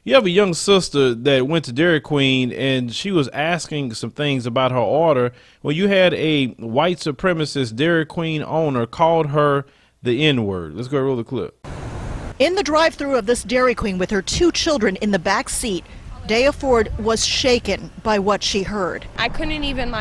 You have a young sister that went to Dairy Queen and she was asking some things about her order. Well, you had a white supremacist Dairy Queen owner called her the N-word. Let's go roll the clip. In the drive-thru of this Dairy Queen with her 2 children in the back seat, Daya Ford was shaken by what she heard. I couldn't even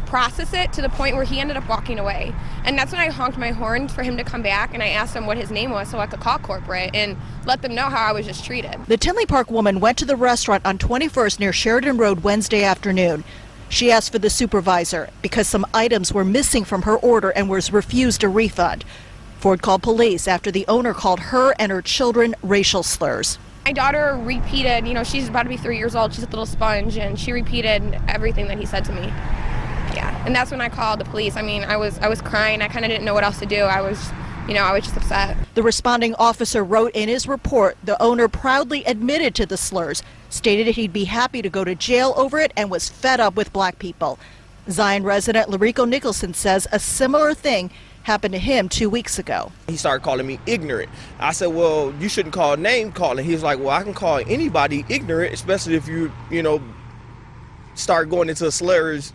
process it to the point where he ended up walking away. And that's when I honked my horn for him to come back, and I asked him what his name was so I could call corporate and let them know how I was just treated. The Tinley Park woman went to the restaurant on 21st near Sheridan Road Wednesday afternoon. She asked for the supervisor because some items were missing from her order and was refused a refund. Ford called police after the owner called her and her children racial slurs. My daughter repeated, she's about to be 3 years old, she's a little sponge, and she repeated everything that he said to me. Yeah, and that's when I called the police. I mean, I was crying. I kind of didn't know what else to do. I was just upset. The responding officer wrote in his report the owner proudly admitted to the slurs, stated he'd be happy to go to jail over it, and was fed up with black people. Zion resident Larico Nicholson says a similar thing happened to him 2 weeks ago. He started calling me ignorant. I said, well, you shouldn't call name calling. He was like, well, I can call anybody ignorant, especially if you start going into slurs,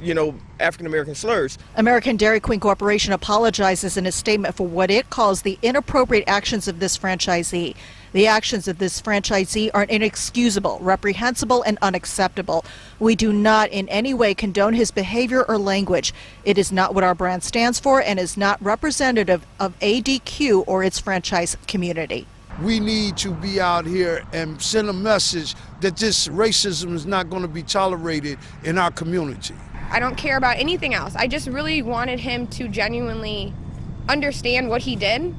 African-American slurs. American Dairy Queen Corporation apologizes in a statement for what it calls the inappropriate actions of this franchisee. The actions of this franchisee are inexcusable, reprehensible, and unacceptable. We do not in any way condone his behavior or language. It is not what our brand stands for and is not representative of ADQ or its franchise community. We need to be out here and send a message that this racism is not going to be tolerated in our community. I don't care about anything else. I just really wanted him to genuinely understand what he did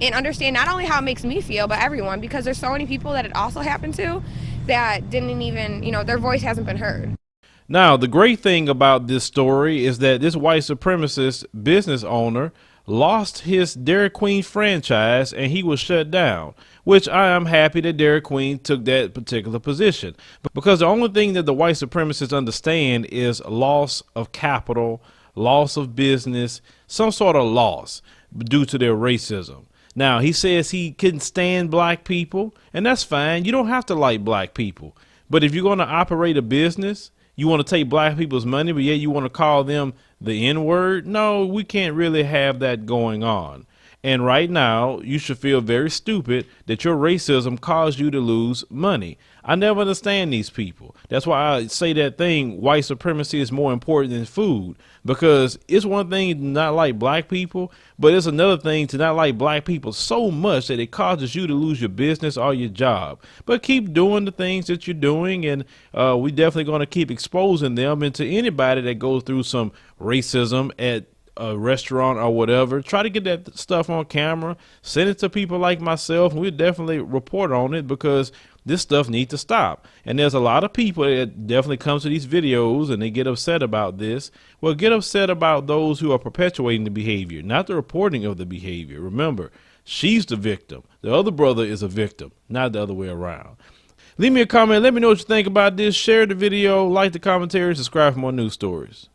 and understand not only how it makes me feel, but everyone, because there's so many people that it also happened to that didn't even, their voice hasn't been heard. Now, the great thing about this story is that this white supremacist business owner lost his Dairy Queen franchise and he was shut down, which I am happy that Dairy Queen took that particular position, because the only thing that the white supremacists understand is loss of capital, loss of business, some sort of loss due to their racism. Now, he says he couldn't stand black people, and that's fine. You don't have to like black people. But if you're going to operate a business, you want to take black people's money, but yet you want to call them the N-word? No, we can't really have that going on. And right now, you should feel very stupid that your racism caused you to lose money. I never understand these people. That's why I say that thing, white supremacy is more important than food, because it's one thing to not like black people, but it's another thing to not like black people so much that it causes you to lose your business or your job. But keep doing the things that you're doing, and we definitely going to keep exposing them. And to anybody that goes through some racism at a restaurant or whatever, try to get that stuff on camera, send it to people like myself, and we'll definitely report on it, because this stuff needs to stop. And there's a lot of people that definitely come to these videos and they get upset about this. Well, get upset about those who are perpetuating the behavior, not the reporting of the behavior. Remember, she's the victim. The other brother is a victim, not the other way around. Leave me a comment. Let me know what you think about this. Share the video, like the commentary, subscribe for more news stories.